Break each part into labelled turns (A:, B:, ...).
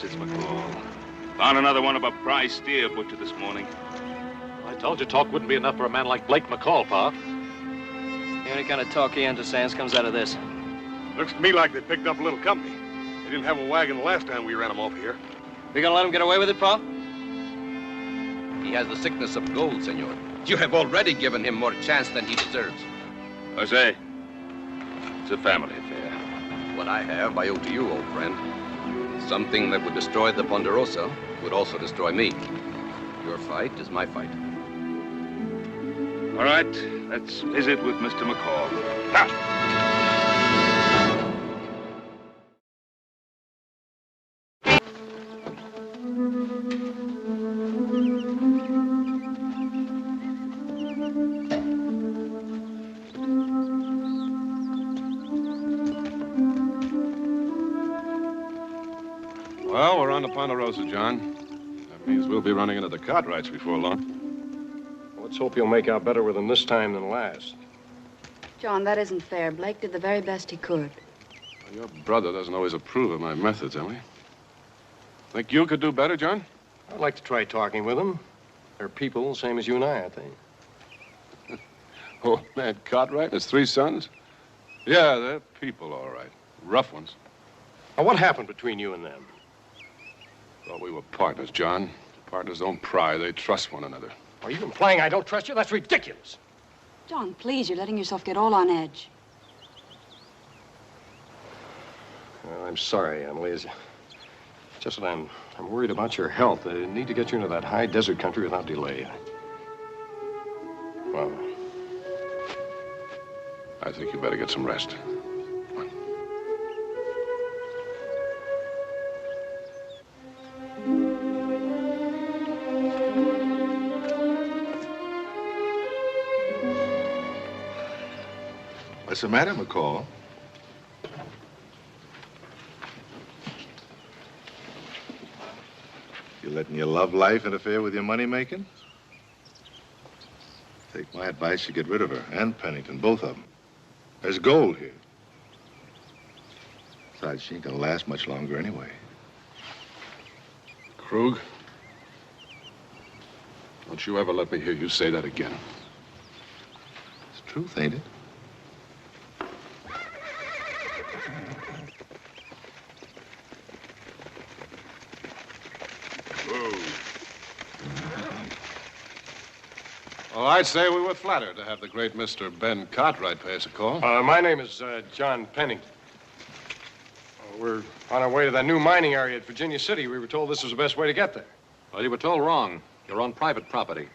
A: it's McCall. Found another one of a prize steer butcher this morning.
B: I told you talk wouldn't be enough for a man like Blake McCall, Pa.
C: The only kind of talk he understands comes out of this.
D: Looks to me like they picked up a little company. They didn't have a wagon the last time we ran them off here.
C: You gonna let him get away with it, Pa?
E: He has the sickness of gold, senor. You have already given him more chance than he deserves.
A: Jose, it's a family affair.
E: What I have, I owe to you, old friend. Something that would destroy the Ponderosa would also destroy me. Your fight is my fight.
A: All right, let's visit with Mr. McCall. Ha!
D: Well, we're on the Ponderosa, John. That means we'll be running into the Cartwrights before long.
F: Let's hope you'll make out better with them this time than last.
G: John, that isn't fair. Blake did the very best he could.
D: Well, your brother doesn't always approve of my methods, Emily. Think you could do better, John?
F: I'd like to try talking with them. They're people, same as you and I think.
D: Old man Cartwright and his 3 sons? Yeah, they're people, all right. Rough ones.
F: Now, what happened between you and them?
D: Thought we were partners, John. Partners don't pry. They trust one another.
F: Are you implying I don't trust you? That's ridiculous.
G: John, please, you're letting yourself get all on edge.
F: Well, I'm sorry, Emily. It's just that I'm worried about your health. I need to get you into that high desert country without delay. Well,
D: I think you better get some rest.
H: What's the matter, McCall? You letting your love life interfere with your money making? Take my advice, you get rid of her and Pennington, both of them. There's gold here. Besides, she ain't gonna last much longer anyway.
D: Krug, don't you ever let me hear you say that again.
H: It's the truth, ain't it?
D: Well, I'd say we were flattered to have the great Mr. Ben Cartwright pay us a call.
F: my name is John Pennington. We're on our way to that new mining area at Virginia City. We were told this was the best way to get there.
B: Well, you were told wrong. You're on private property.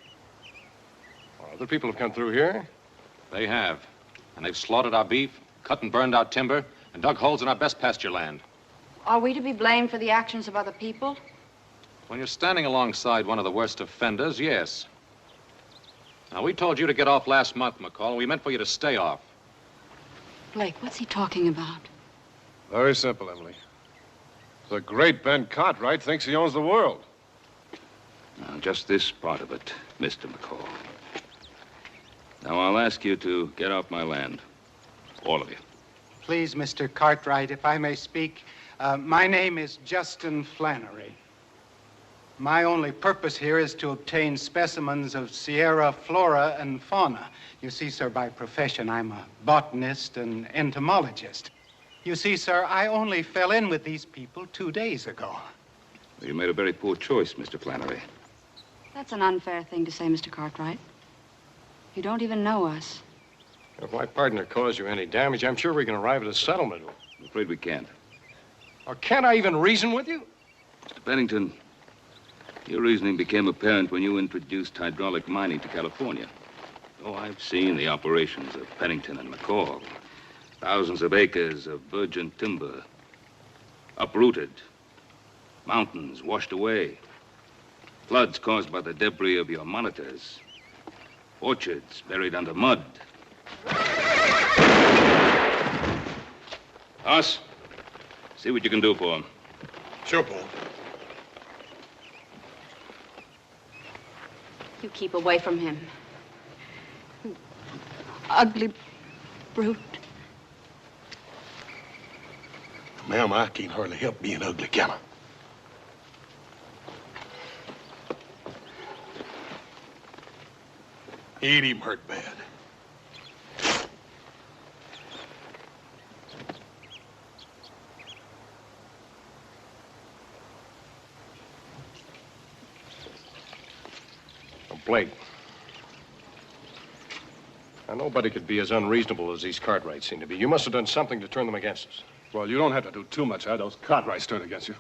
F: Well, other people have come through here.
B: They have. And they've slaughtered our beef, cut and burned our timber, and dug holes in our best pasture land.
G: Are we to be blamed for the actions of other people?
B: When you're standing alongside one of the worst offenders, yes. Now, we told you to get off last month, McCall, and we meant for you to stay off.
G: Blake, what's he talking about?
D: Very simple, Emily. The great Ben Cartwright thinks he owns the world.
A: Now, just this part of it, Mr. McCall. Now, I'll ask you to get off my land. All of you.
I: Please, Mr. Cartwright, if I may speak. My name is Justin Flannery. My only purpose here is to obtain specimens of Sierra flora and fauna. You see, sir, by profession, I'm a botanist and entomologist. You see, sir, I only fell in with these people 2 days ago.
A: Well, you made a very poor choice, Mr. Flannery.
G: That's an unfair thing to say, Mr. Cartwright. You don't even know us.
F: If my partner caused you any damage, I'm sure we can arrive at a settlement.
A: I'm afraid we can't.
F: Or can't I even reason with you?
A: Mr. Pennington, your reasoning became apparent when you introduced hydraulic mining to California. Oh, I've seen the operations of Pennington and McCall. Thousands of acres of virgin timber, uprooted. Mountains washed away. Floods caused by the debris of your monitors. Orchards buried under mud. Us, see what you can do for him.
D: Sure, Paul.
G: You keep away from him. You ugly brute.
H: Ma'am, I can't hardly help being ugly, can I?
D: Ain't even hurt bad.
F: Blake. Now, nobody could be as unreasonable as these Cartwrights seem to be. You must have done something to turn them against us.
D: Well, you don't have to do too much, have those Cartwrights turn against you.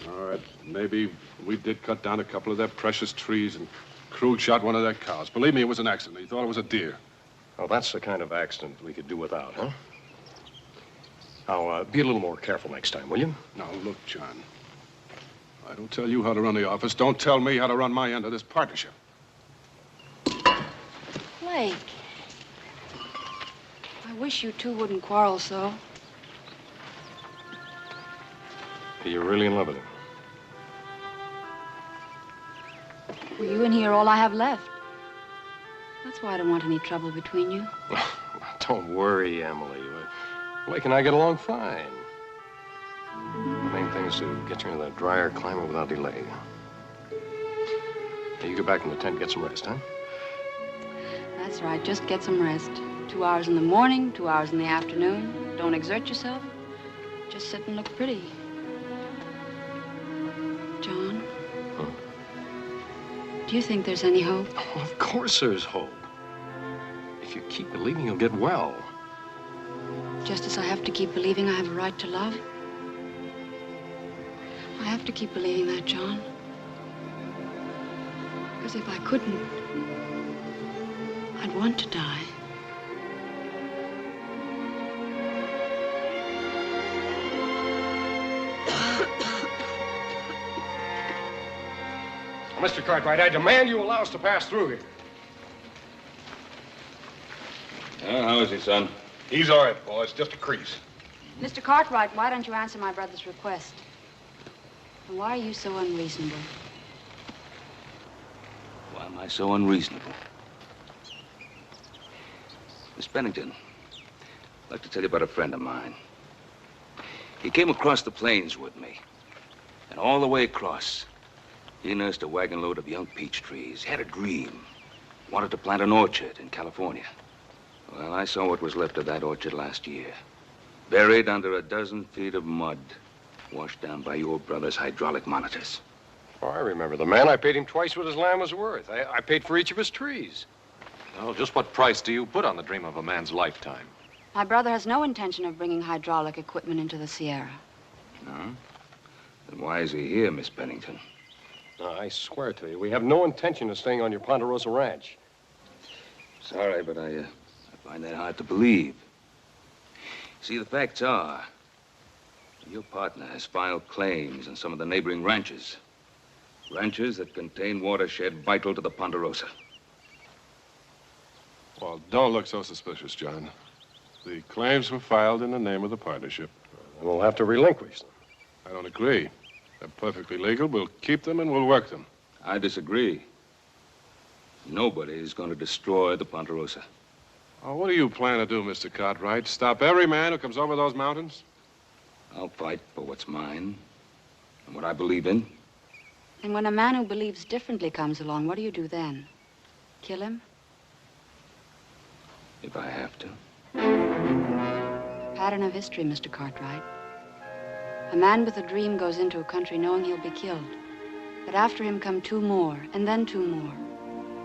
D: All right, maybe we did cut down a couple of their precious trees and Krug shot one of their cows. Believe me, it was an accident. He thought it was a deer.
F: Oh, that's the kind of accident we could do without, huh? Now, be a little more careful next time, will you?
D: Now, look, John. I don't tell you how to run the office. Don't tell me how to run my end of this partnership.
G: Blake. I wish you two wouldn't quarrel so.
F: You're really in love with him.
G: Well, you and he are all I have left. That's why I don't want any trouble between you.
F: Don't worry, Emily. Blake and I get along fine. The main thing is to get you into that drier climate without delay. Now, you go back in the tent and get some rest, huh?
G: That's right. Just get some rest. 2 hours in the morning, 2 hours in the afternoon. Don't exert yourself. Just sit and look pretty. John?
F: Huh?
G: Do you think there's any hope?
F: Oh, of course there's hope. If you keep believing, you'll get well.
G: Just as I have to keep believing I have a right to love? I have to keep believing that, John. Because if I couldn't, I'd want to die.
F: Mr. Cartwright, I demand you allow us to pass through here.
A: How is he, son?
H: He's all right, boy. It's just a crease.
G: Mr. Cartwright, why don't you answer my brother's request? And why are you so unreasonable?
A: Why am I so unreasonable? Miss Pennington, I'd like to tell you about a friend of mine. He came across the plains with me. And all the way across, he nursed a wagon load of young peach trees, had a dream, wanted to plant an orchard in California. Well, I saw what was left of that orchard last year, buried under a dozen feet of mud, washed down by your brother's hydraulic monitors.
F: Oh, I remember the man. I paid him twice what his land was worth. I paid for each of his trees.
B: Well, just what price do you put on the dream of a man's lifetime?
G: My brother has no intention of bringing hydraulic equipment into the Sierra.
A: No? Then why is he here, Miss Pennington?
F: No, I swear to you, we have no intention of staying on your Ponderosa ranch.
A: Sorry, but I find that hard to believe. See, the facts are, your partner has filed claims on some of the neighboring ranches. Ranches that contain watershed vital to the Ponderosa.
D: Well, don't look so suspicious, John. The claims were filed in the name of the partnership.
F: We'll have to relinquish them.
D: I don't agree. They're perfectly legal. We'll keep them and we'll work them.
A: I disagree. Nobody is going to destroy the Ponderosa.
D: Oh, what do you plan to do, Mr. Cartwright? Stop every man who comes over those mountains?
A: I'll fight for what's mine and what I believe in.
G: And when a man who believes differently comes along, what do you do then? Kill him?
A: If I have to.
G: Pattern of history, Mr. Cartwright. A man with a dream goes into a country knowing he'll be killed. But after him come two more, and then two more.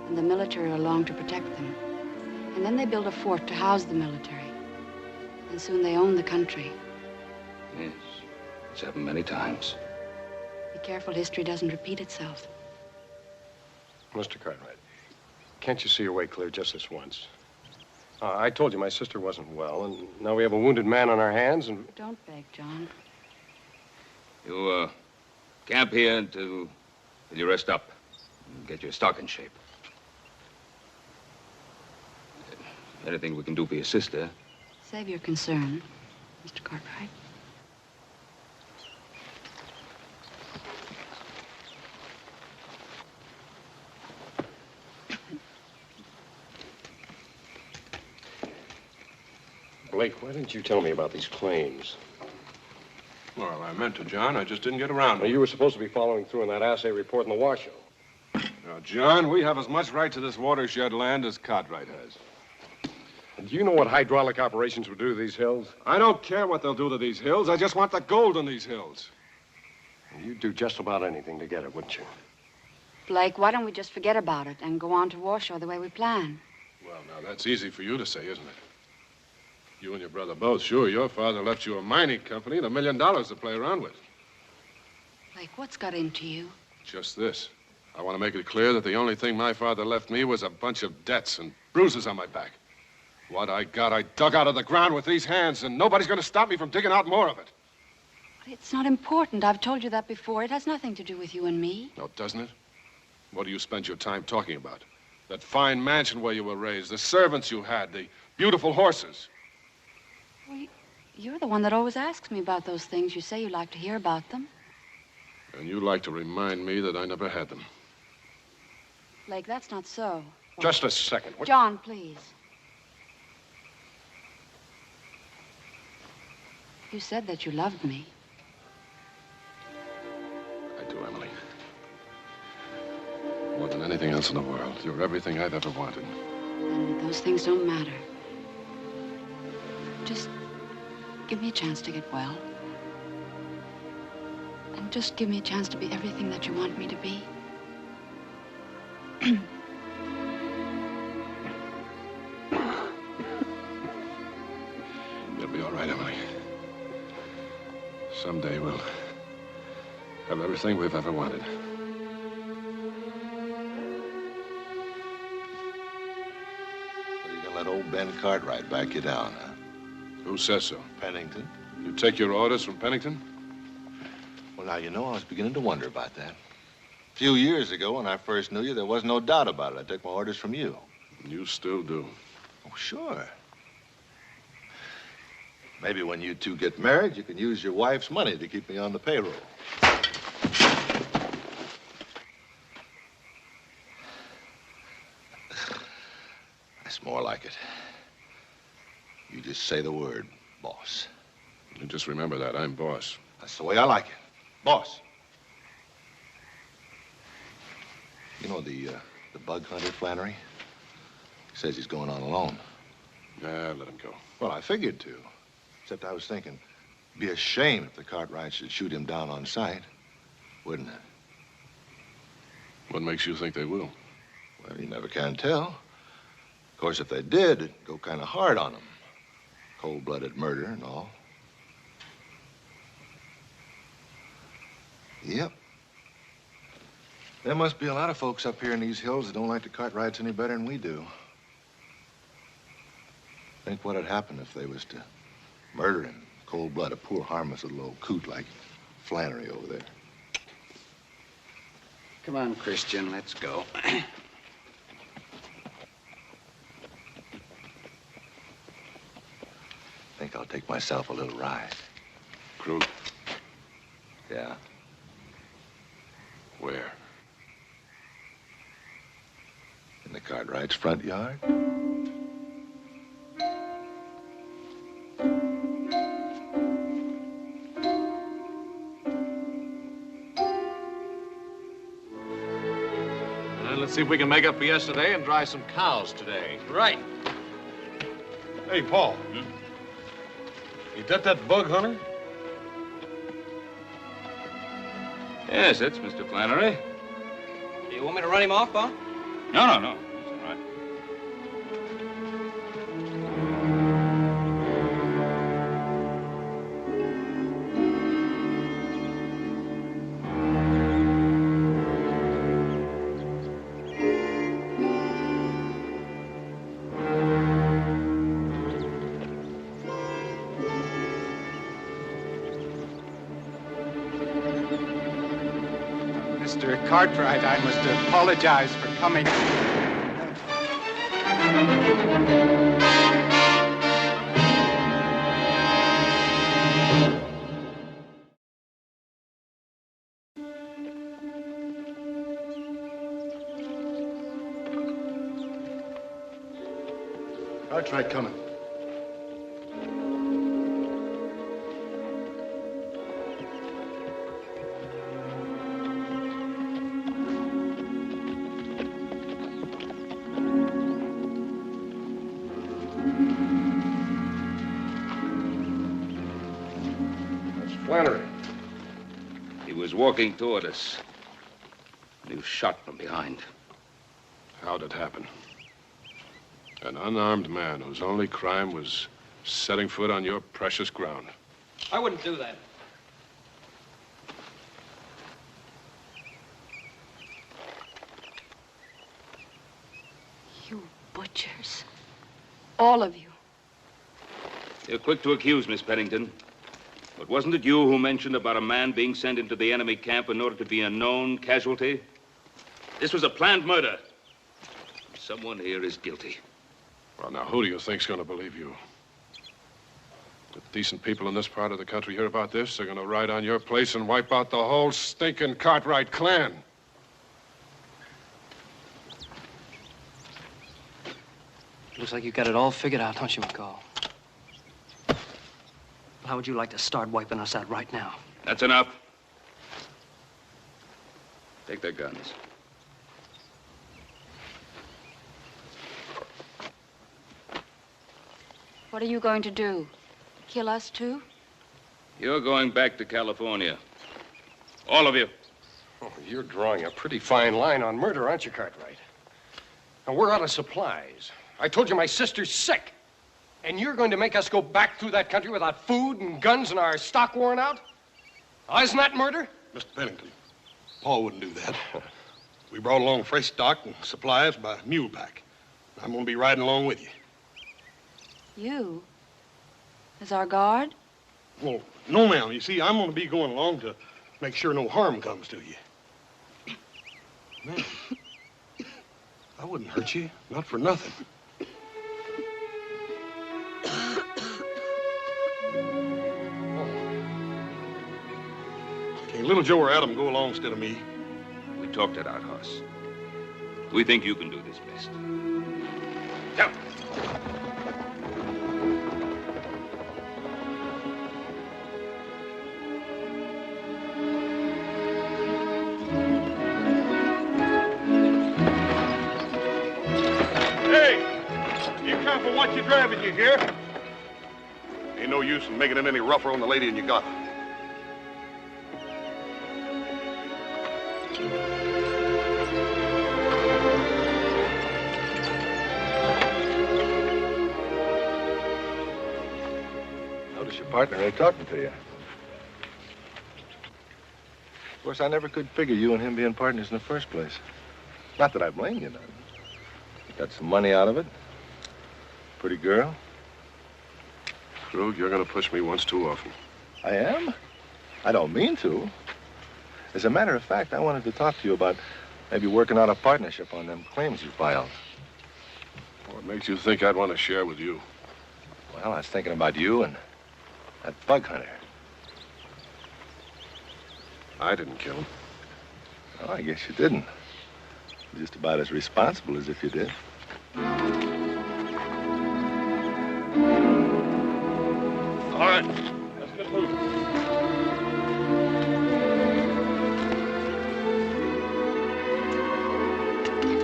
G: And the military are along to protect them. And then they build a fort to house the military. And soon they own the country.
A: Yes, it's happened many times.
G: Be careful history doesn't repeat itself.
F: Mr. Cartwright, can't you see your way clear just this once? I told you my sister wasn't well, and now we have a wounded man on our hands, and...
G: Don't beg, John.
A: You, camp here until you rest up and get your stock in shape. Anything we can do for your sister.
G: Save your concern, Mr. Cartwright.
F: Blake, why didn't you tell me about these claims?
D: Well, I meant to, John. I just didn't get around to
F: Well,
D: it.
F: you were supposed to be following through on that assay report in the Washoe.
D: No, Now, John, we have as much right to this watershed land as Cartwright has.
F: And do you know what hydraulic operations would do to these hills?
D: I don't care what they'll do to these hills. I just want the gold in these hills.
F: You'd do just about anything to get it, wouldn't you?
G: Blake, why don't we just forget about it and go on to Warsaw the way we planned?
D: Well, now, that's easy for you to say, isn't it? You and your brother both. Sure, your father left you a mining company and $1 million to play around with.
G: Blake, what's got into you?
D: Just this. I want to make it clear that the only thing my father left me was a bunch of debts and bruises on my back. What I got, I dug out of the ground with these hands, and nobody's going to stop me from digging out more of it.
G: But it's not important. I've told you that before. It has nothing to do with you and me.
D: No, doesn't it? What do you spend your time talking about? That fine mansion where you were raised, the servants you had, the beautiful horses.
G: Well, you're the one that always asks me about those things. You say you like to hear about them.
D: And you like to remind me that I never had them.
G: Blake, that's not so.
F: Just a second. What?
G: John, please. You said that you loved me.
D: I do, Emily. More than anything else in the world. You're everything I've ever wanted.
G: And those things don't matter. Just give me a chance to get well. And just give me a chance to be everything that you want me to be.
D: You'll be all right, Emily. Someday we'll have everything we've ever wanted.
H: So you gonna let old Ben Cartwright back you down, huh?
D: Who says so?
H: Pennington?
D: You take your orders from Pennington?
H: Well, now, you know, I was beginning to wonder about that. A few years ago, when I first knew you, there was no doubt about it. I took my orders from you.
D: You still do.
H: Oh, sure. Maybe when you two get married, you can use your wife's money to keep me on the payroll. That's more like it. You just say the word, boss.
D: You just remember that. I'm boss.
H: That's the way I like it. Boss. You know the bug hunter, Flannery? He says he's going on alone.
D: Yeah, let him go.
H: Well, I figured to. Except I was thinking, it'd be a shame if the Cartwrights should shoot him down on sight, wouldn't it?
D: What makes you think they will?
H: Well, you never can tell. Of course, if they did, it'd go kind of hard on them. Cold-blooded murder and all. Yep. There must be a lot of folks up here in these hills that don't like the Cartwrights any better than we do. Think what'd happen if they was to murder him. Cold blood, a poor, harmless little old coot like Flannery over there.
J: Come on, Christian, let's go.
H: Think I'll take myself a little ride.
D: Krug?
H: Yeah.
D: Where?
H: In the Cartwrights' front yard.
B: Let's see if we can make up for yesterday and dry some cows today.
C: Right.
F: Hey, Paul. You got that bug hunter?
A: Yes, it's Mr. Flannery.
C: Do you want me to run him off, Bob?
A: No. That's all right.
I: Mr. Cartwright, I must apologize for coming.
H: Cartwright coming.
F: Flannery.
A: He was walking toward us. And he was shot from behind.
D: How'd it happen? An unarmed man whose only crime was setting foot on your precious ground.
C: I wouldn't do that.
G: You butchers. All of you.
A: You're quick to accuse, Miss Pennington. But wasn't it you who mentioned about a man being sent into the enemy camp in order to be a known casualty? This was a planned murder. Someone here is guilty.
D: Well, now, who do you think's going to believe you? If decent people in this part of the country hear about this, they're going to ride on your place and wipe out the whole stinking Cartwright clan.
C: Looks like you got it all figured out, don't you, McCall? How would you like to start wiping us out right now?
A: That's enough. Take their guns.
G: What are you going to do? Kill us too?
A: You're going back to California. All of you.
F: Oh, you're drawing a pretty fine line on murder, aren't you, Cartwright? Now, we're out of supplies. I told you my sister's sick. And you're going to make us go back through that country without food and guns and our stock worn out? Oh, isn't that murder?
K: Mr. Pennington, Paul wouldn't do that. We brought along fresh stock and supplies by mule pack. I'm going to be riding along with you.
G: You? As our guard?
K: Well, no, ma'am. You see, I'm going to be going along to make sure no harm comes to you. Ma'am, I wouldn't hurt you. Not for nothing. Can little Joe or Adam go along instead of me?
A: We talked it out, Hoss. We think you can do this best. Jump!
K: What you driving, you hear? Ain't no use in making it any rougher on the lady than you got.
H: Notice your partner ain't talking to you. Of course, I never could figure you and him being partners in the first place. Not that I blame you none. You got some money out of it. Pretty girl.
D: Krug, you're going to push me once too often.
H: I am? I don't mean to. As a matter of fact, I wanted to talk to you about maybe working out a partnership on them claims you filed.
D: What makes you think I'd want to share with you?
H: Well, I was thinking about you and that bug hunter.
D: I didn't kill him.
H: Oh, I guess you didn't. You're just about as responsible as if you did.
K: All right, let's get moving.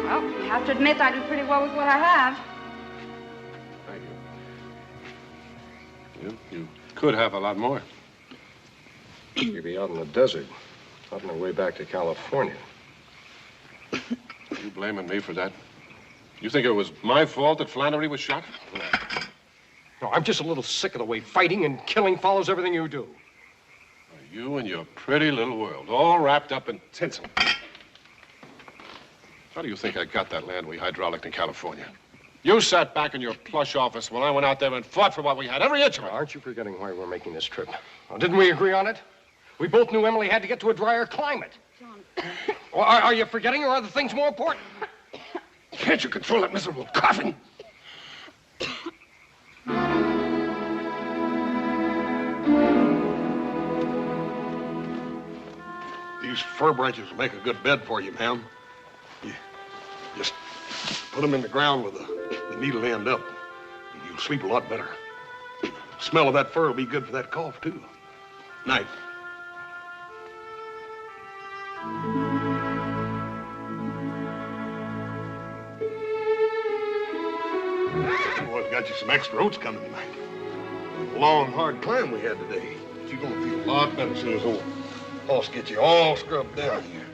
G: Well, you have to admit I do pretty well with what I have.
D: Thank you. You could have a lot more.
F: You'd be out in the desert, on our way back to California.
D: Are you blaming me for that? You think it was my fault that Flannery was shot?
F: No, I'm just a little sick of the way fighting and killing follows everything you do.
D: You and your pretty little world, all wrapped up in tinsel. How do you think I got that land we hydrauliced in California? You sat back in your plush office while I went out there and fought for what we had, every inch of it.
F: Aren't you forgetting why we're making this trip? Well, didn't we agree on it? We both knew Emily had to get to a drier climate.
G: John.
F: Well, are you forgetting, or are other things more important?
K: Can't you control that miserable coughing? These fir branches will make a good bed for you, ma'am. You just put them in the ground with the needle end up, and you'll sleep a lot better. The smell of that fir will be good for that cough, too. Night. Boys got you some extra oats coming tonight. Long, hard climb we had today. you're gonna feel a lot better as soon as old Hoss gets you all scrubbed down here.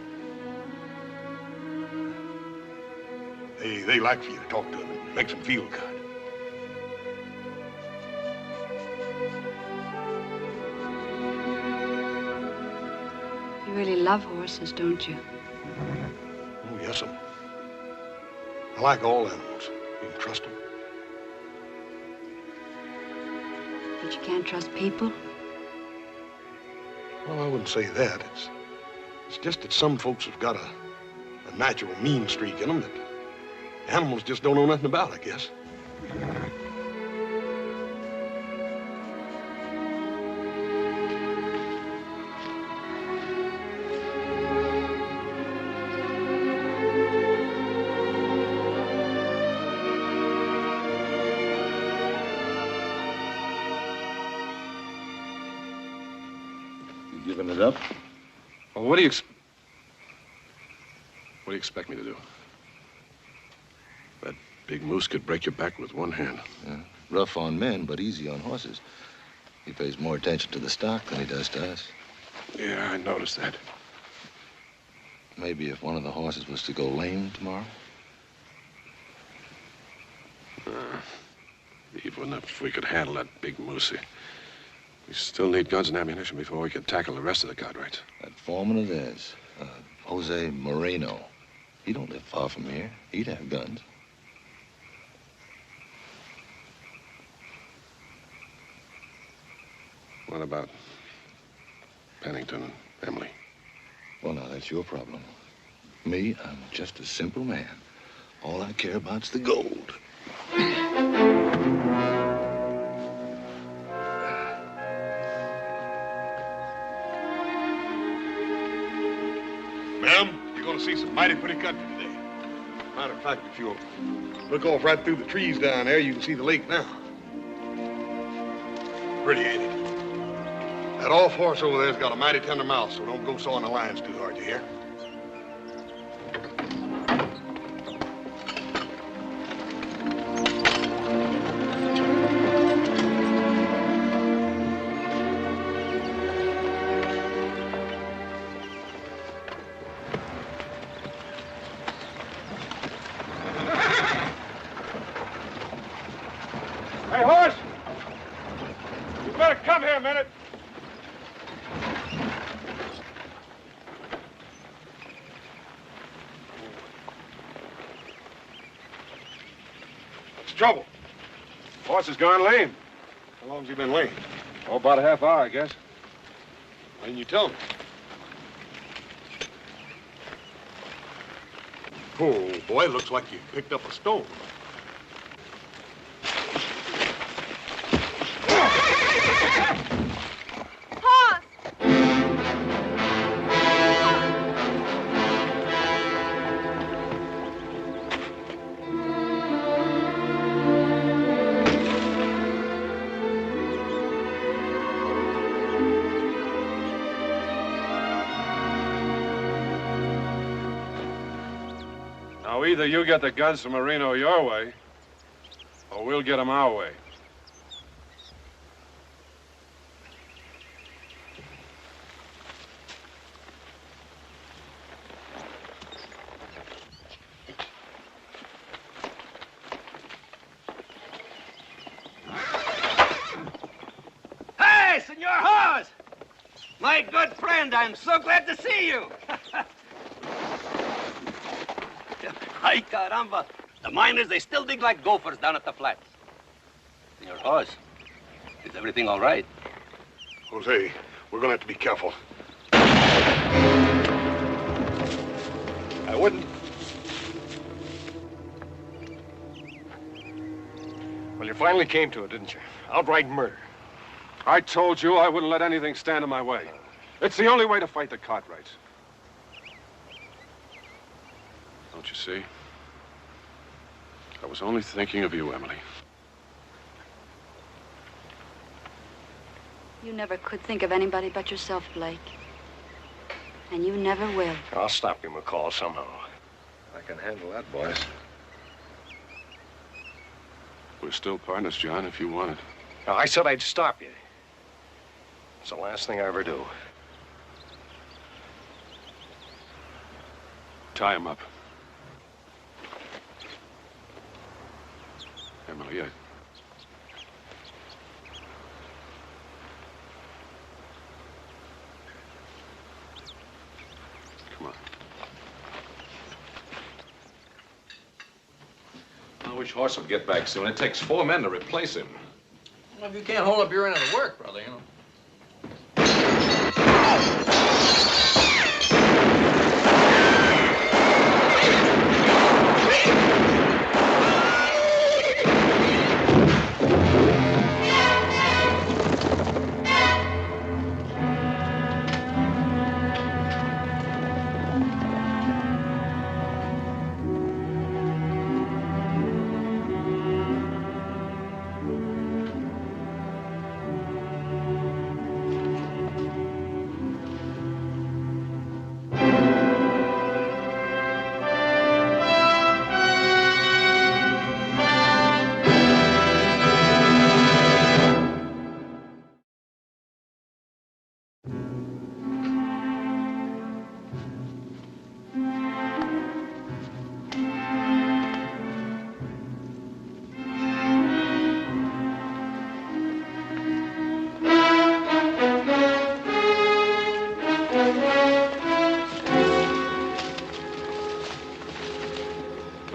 K: They like for you to talk to them. It makes them feel good.
G: You really love horses, don't you?
K: Oh, yes, I like all animals. You can trust them.
G: But you can't trust people?
K: Well, I wouldn't say that. It's just that some folks have got a natural mean streak in them that animals just don't know nothing about, I guess.
H: You giving it up?
D: Well, what do you expect me to do? That big moose could break your back with one hand.
H: Yeah. Rough on men, but easy on horses. He pays more attention to the stock than he does to us.
D: Yeah, I noticed that.
H: Maybe if one of the horses was to go lame tomorrow.
D: Even if we could handle that big moose, we still need guns and ammunition before we can tackle the rest of the Cartwrights.
H: That foreman of theirs, Jose Moreno, he don't live far from here. He'd have guns.
D: What about Pennington and Emily?
H: Well, now, that's your problem. Me, I'm just a simple man. All I care about's the gold.
K: Ma'am, you're gonna see some mighty pretty country today. Matter of fact, if you'll look off right through the trees down there, you can see the lake now. Pretty, ain't it? That off horse over there's got a mighty tender mouth, so don't go sawing the lines too hard, you hear?
D: Hey, horse! You better come here a minute.
K: What's the trouble?
D: Horse has gone lame.
K: How long's he been lame?
D: Oh, about a half hour, I guess.
K: Why didn't you tell me? Oh, boy, looks like you picked up a stone.
D: Now, either you get the guns from Marino your way, or we'll get them our way.
L: Hey, Senor Hawes! My good friend, I'm so glad to see you. Ay, caramba. The miners, they still dig like gophers down at the flats. Senor Hawes, is everything all right?
K: Jose, we're gonna have to be careful.
F: I wouldn't. Well, you finally came to it, didn't you? Outright murder.
D: I told you I wouldn't let anything stand in my way. It's the only way to fight the Cartwrights. Don't you see? I was only thinking of you, Emily.
G: You never could think of anybody but yourself, Blake. And you never will.
F: I'll stop you, McCall, somehow.
H: I can handle that, boys.
D: We're still partners, John, if you want it.
F: Now, I said I'd stop you. It's the last thing I ever do.
D: Tie him up. Emily, come on.
B: I wish Horse would get back soon. It takes 4 men to replace him.
C: Well, if you can't hold up your end of the work, brother, you know.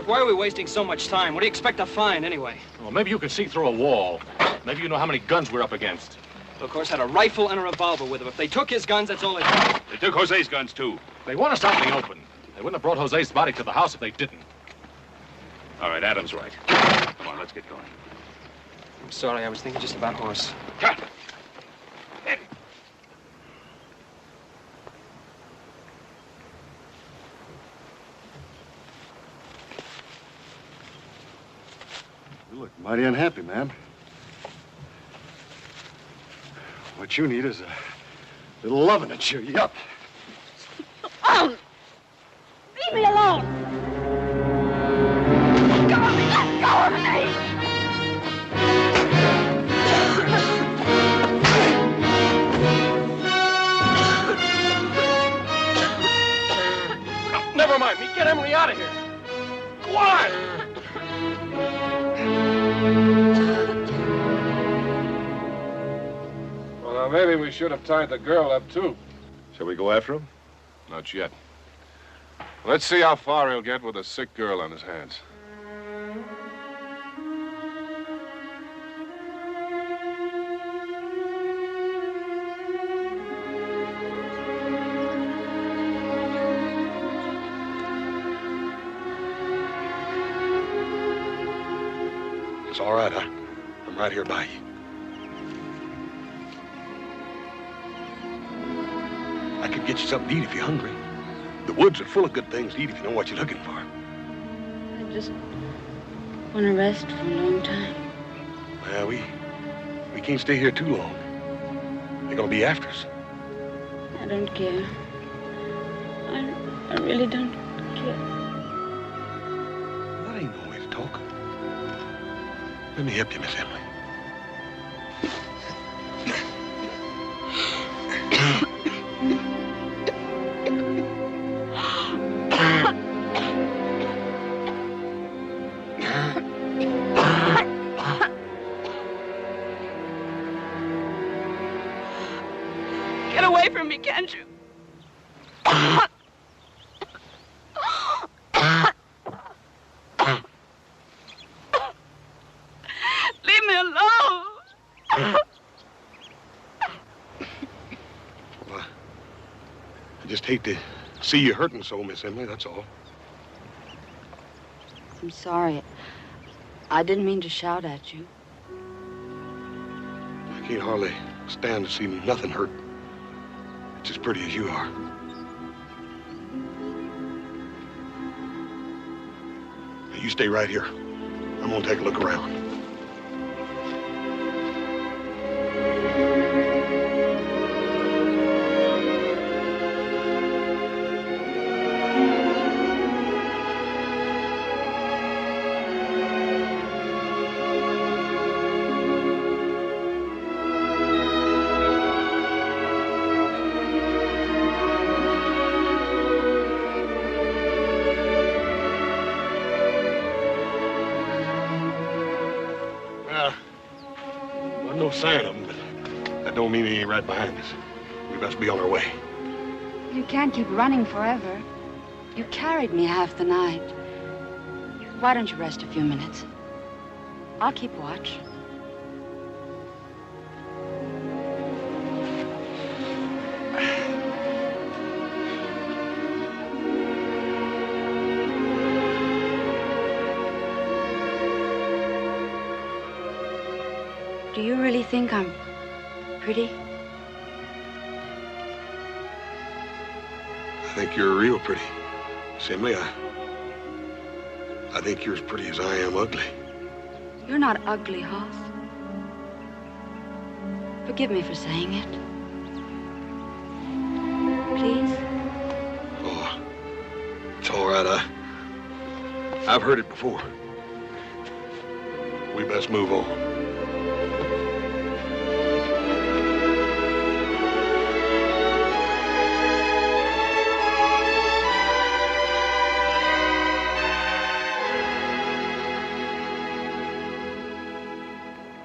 C: Why are we wasting so much time? What do you expect to find, anyway?
B: Well, maybe you can see through a wall. Maybe you know how many guns we're up against.
C: Of course, had a rifle and a revolver with him. If they took his guns, that's all they took.
A: They took Jose's guns, too.
B: They want us out in the open. They wouldn't have brought Jose's body to the house if they didn't.
A: All right, Adam's right. Come on, let's get going.
C: I'm sorry, I was thinking just about Horse.
A: Cut!
H: You look mighty unhappy, man. What you need is a little loving to cheer you up.
M: Oh! Leave me alone! Go of me! Let go of me!
F: Never mind me. Get Emily out of here. Go on!
D: Well, now, maybe we should have tied the girl up, too.
H: Shall we go after him?
D: Not yet. Let's see how far he'll get with a sick girl on his hands.
K: It's all right. I'm right here by you. I could get you something to eat if you're hungry. The woods are full of good things to eat if you know what you're looking for.
G: I just want to rest for a long time.
K: Well, we can't stay here too long. They're gonna be after us.
G: I don't care. I really don't care.
K: That ain't no way to talk. Let me help you, Miss Emily.
M: Get away from me, can't you? Leave me alone.
K: Well, I just hate to see you hurting so, Miss Emily, that's all.
G: I'm sorry. I didn't mean to shout at you.
K: I can't hardly stand to see nothing hurt. It's as pretty as you are. Now, you stay right here. I'm gonna take a look around. sign of him, but that don't mean he ain't right behind us. We best be on our way.
G: You can't keep running forever. You carried me half the night. Why don't you rest a few minutes? I'll keep watch. Do you really think I'm pretty?
K: I think you're real pretty. Simley, I think you're as pretty as I am ugly.
G: You're not ugly, Hoss. Forgive me for saying it. Please?
K: Oh, it's all right. I've heard it before. We best move on.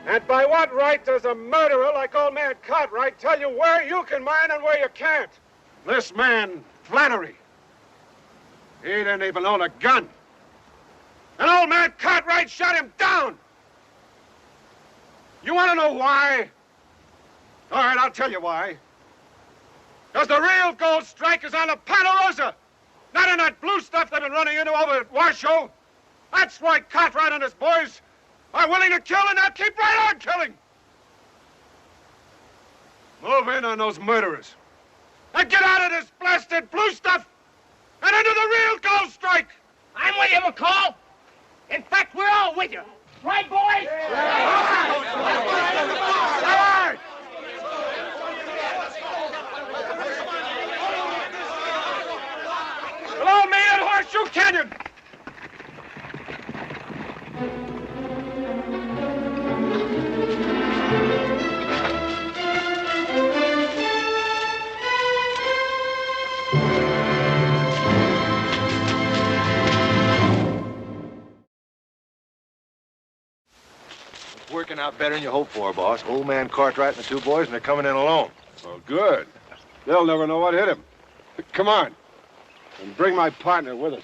N: And by what right does a murderer like old man Cartwright tell you where you can mine and where you can't? This man, Flannery, he didn't even own a gun. And old man Cartwright shot him down. You want to know why? All right, I'll tell you why. Because the real gold strike is on the Ponderosa, not in that blue stuff they've been running into over at Washoe. That's why Cartwright and his boys are willing to kill, and they'll keep right on killing. Move in on those murderers. And get out of this blasted blue stuff and into the real gold strike.
O: I'm with you, McCall. In fact, we're all with you. Right, boys?
N: Right. Below me at Horseshoe Canyon.
H: Working out better than you hoped for, boss. Old man Cartwright and the two boys, and they're coming in alone.
N: Well, good. They'll never know what hit him. Come on. And bring my partner with us.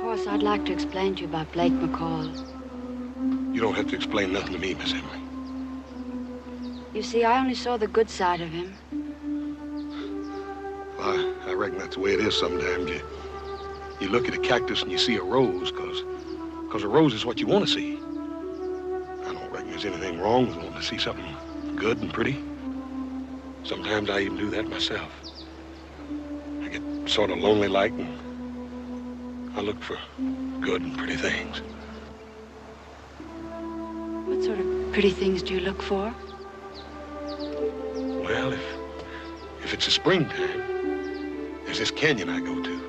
G: Hoss, I'd like to explain to you about Blake McCall.
K: You don't have to explain nothing to me, Miss Emily.
G: You see, I only saw the good side of him.
K: Well, I reckon that's the way it is sometimes. You look at a cactus and you see a rose, because a rose is what you want to see. I don't reckon there's anything wrong with wanting to see something good and pretty. Sometimes I even do that myself. I get sort of lonely-like, and I look for good and pretty things.
G: What sort of pretty things do you look for?
K: Well, if it's the springtime, there's this canyon I go to.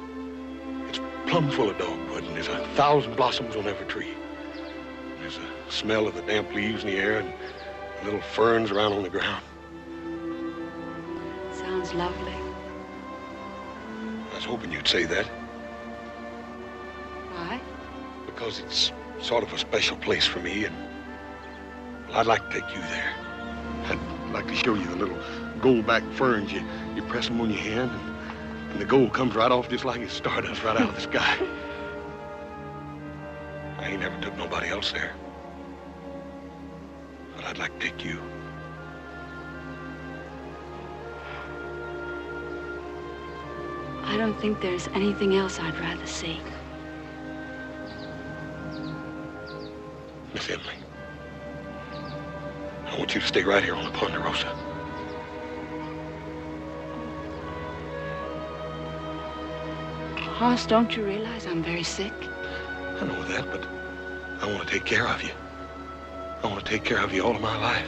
K: It's plumb full of dogwood, and there's 1,000 blossoms on every tree. And there's a smell of the damp leaves in the air and little ferns around on the ground.
G: Sounds lovely.
K: I was hoping you'd say that.
G: Why?
K: Because it's sort of a special place for me, and well, I'd like to take you there. I'd like to show you the little gold-back ferns. You press them on your hand, and the gold comes right off just like it's stardust right out of the sky. I ain't never took nobody else there. But I'd like to take you.
G: I don't think there's anything else I'd rather see.
K: Miss Emily, I want you to stay right here on the Ponderosa.
G: Hoss, don't you realize I'm very sick?
K: I know that, but I want to take care of you. I want to take care of you all of my life.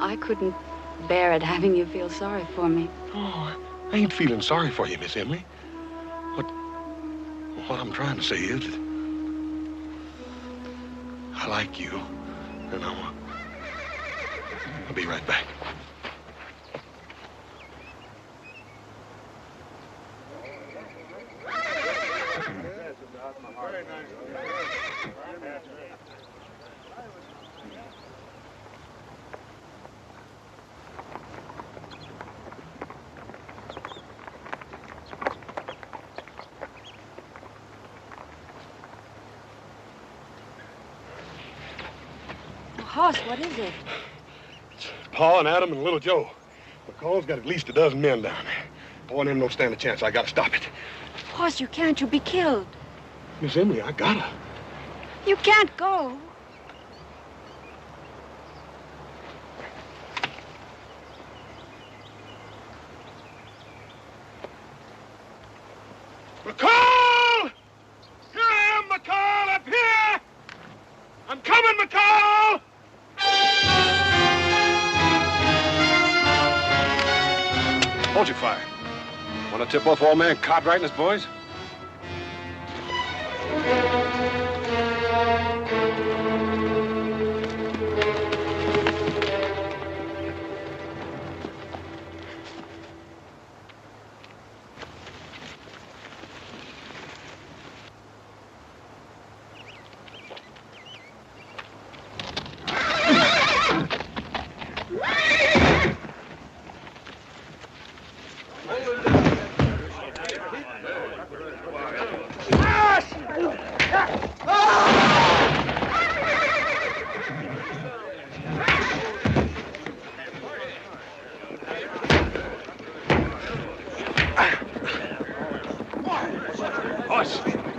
G: I couldn't bear it having you feel sorry for me.
K: Oh, I ain't feeling sorry for you, Miss Emily. What I'm trying to say is that I like you, and I'll be right back.
G: Hoss, what is it?
K: Paul and Adam and little Joe. McCall's got at least a dozen men down there. Paul and him don't stand a chance. I gotta stop it.
G: Hoss, you can't. You'll be killed.
K: Miss Emily, I gotta.
G: You can't go.
K: McCall! Here I am, McCall, up here! I'm coming, McCall!
D: Hold your fire. Want to tip off old man Cartwright and his boys?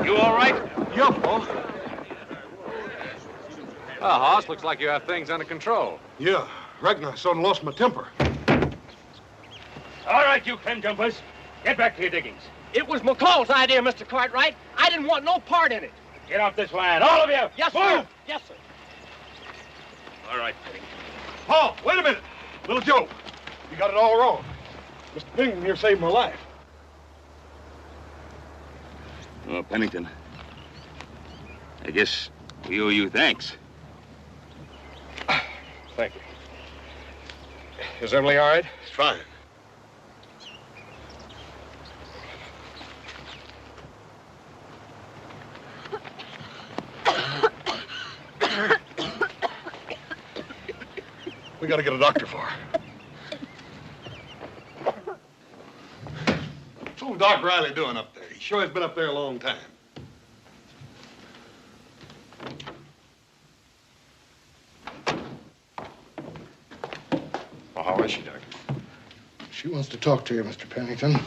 B: You all right?
K: Yeah, Paul.
B: Well, Hoss, looks like you have things under control.
K: Yeah, reckon I sort of lost my temper.
O: All right, you crim jumpers. Get back to your diggings. It was McCall's idea, Mr. Cartwright. I didn't want no part in it. Get off this land, all of you. Yes, sir.
K: Move.
O: Yes, sir.
B: All right, Pennington.
K: Paul, wait a minute. Little Joe, you got it all wrong. Mr. Pennington here saved my life.
A: Oh, Pennington, I guess we owe you thanks.
F: Thank you. Is Emily all right?
K: It's fine. We gotta get a doctor for her. What's old Doc Riley doing up there? He sure has been up there a long time.
F: Well, how is she, Doctor?
K: She wants to talk to you, Mr. Pennington.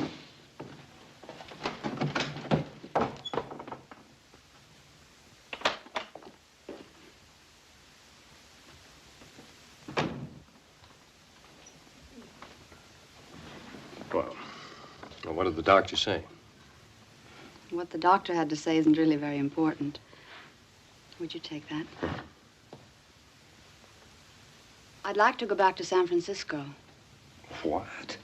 F: Well, what did the doctor say?
G: What the doctor had to say isn't really very important. Would you take that? I'd like to go back to San Francisco.
F: What?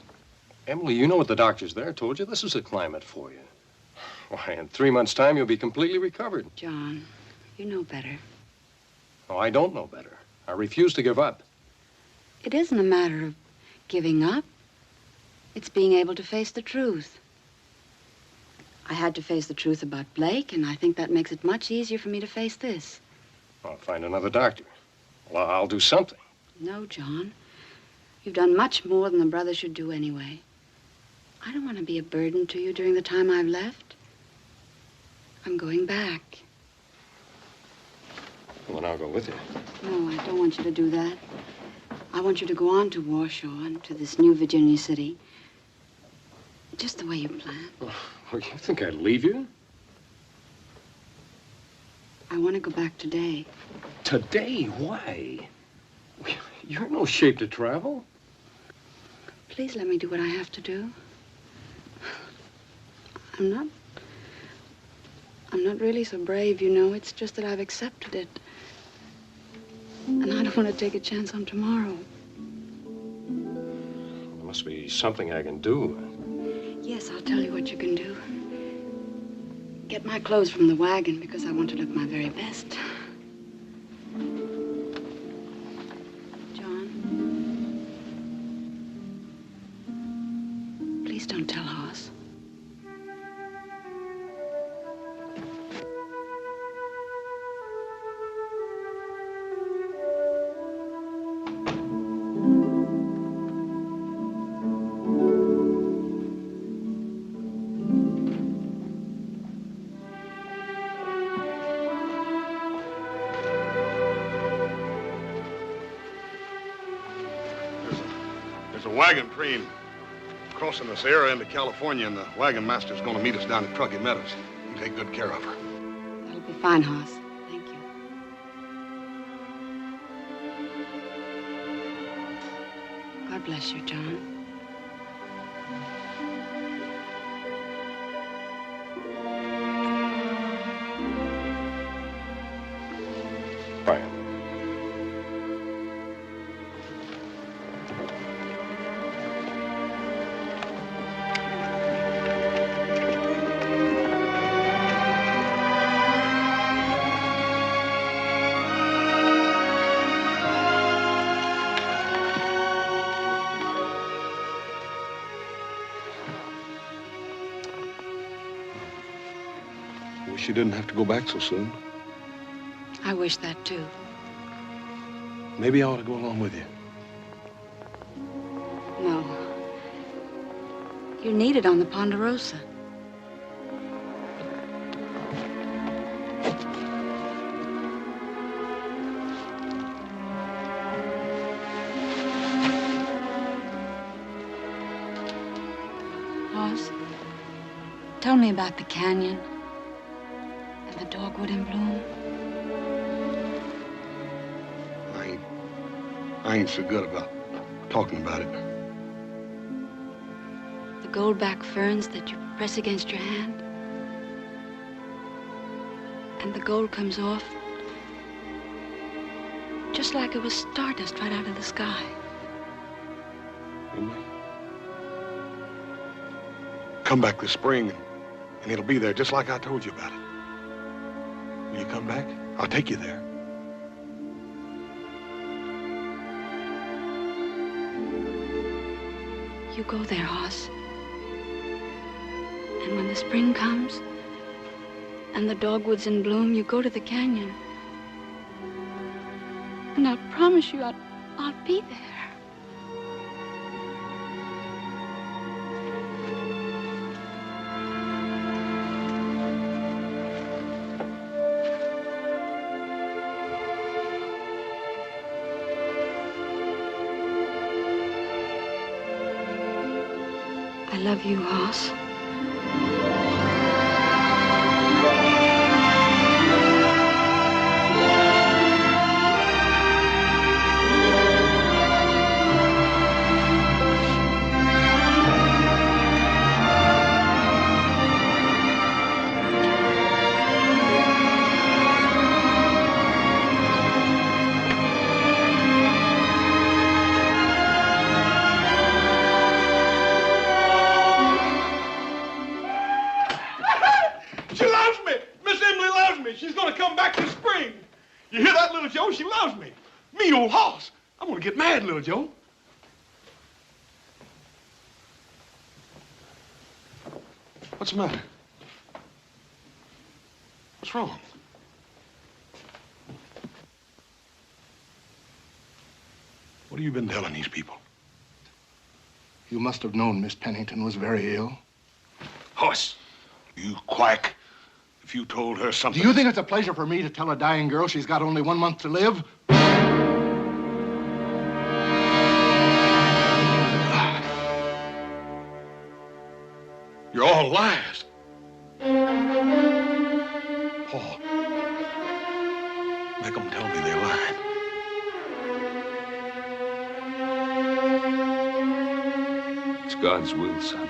F: Emily, you know what the doctors there told you. This is a climate for you. Why, in 3 months' time, you'll be completely recovered.
G: John, you know better.
F: Oh, I don't know better. I refuse to give up.
G: It isn't a matter of giving up. It's being able to face the truth. I had to face the truth about Blake, and I think that makes it much easier for me to face this.
F: I'll find another doctor. Well, I'll do something.
G: No, John. You've done much more than a brother should do anyway. I don't want to be a burden to you during the time I've left. I'm going back.
F: Well, then I'll go with you.
G: No, I don't want you to do that. I want you to go on to Warsaw and to this new Virginia city. Just the way you planned.
F: Well, you think I'd leave you?
G: I want to go back today.
F: Today? Why? You're in no shape to travel.
G: Please let me do what I have to do. I'm not really so brave, you know. It's just that I've accepted it. And I don't want to take a chance on tomorrow.
F: There must be something I can do.
G: Yes, I'll tell you what you can do. Get my clothes from the wagon because I want to look my very best. Don't tell Hoss.
K: There's a wagon train crossing the Sierra into California, and the wagon master's going to meet us down at Truckee Meadows. You take good care of her.
G: That'll be fine, Hoss. Thank you. God bless you, John.
K: Bye. Wish you didn't have to go back so soon.
G: I wish that, too.
K: Maybe I ought to go along with you.
G: No. You're needed on the Ponderosa. Hoss, tell me about the canyon and the dogwood in bloom.
K: I ain't so good about talking about it.
G: The goldback ferns that you press against your hand. And the gold comes off just like it was stardust right out of the sky.
K: Come back this spring, and it'll be there just like I told you about it. Will you come back? I'll take you there.
G: You go there, Hoss. And when the spring comes and the dogwood's in bloom, you go to the canyon. And I promise you I'll be there. I love you, Hoss.
N: She loves me. Miss Emily loves me. She's going to come back this spring. You hear that, Little Joe? She loves me. Me, old Hoss. I'm going to get mad, Little Joe.
K: What's the matter? What's wrong? What have you been telling these people?
H: You must have known Miss Pennington was very ill.
K: Hoss, you quack. If you told her something...
H: Do you think it's a pleasure for me to tell a dying girl she's got only 1 month to live?
K: You're all liars. Paul, make them tell me they're lying.
A: It's God's will, son.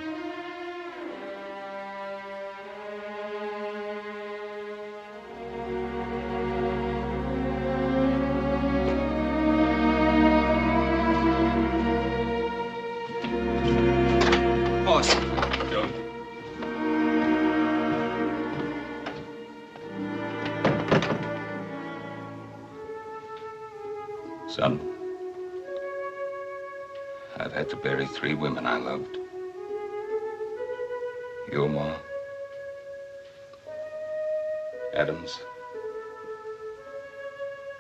C: Hoss.
A: Joe. Son, I've had to bury 3 women I loved. Gilmore. Adams.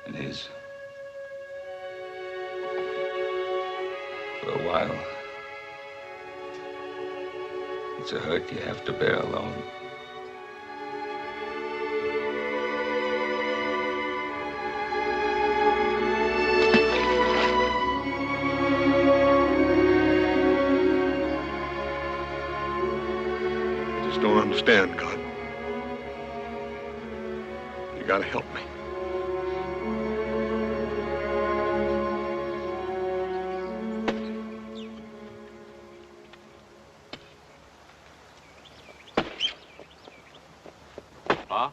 A: And his. For a while, it's a hurt you have to bear alone.
K: I just don't understand, God. You gotta help me.
B: Pa?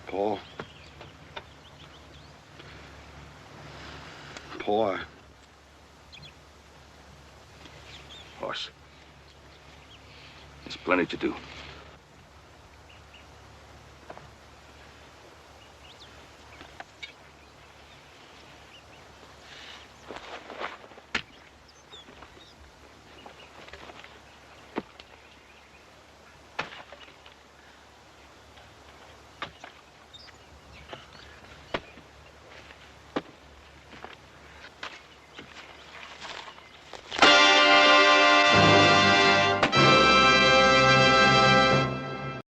K: Paul. Paul,
A: Horse. There's plenty to do.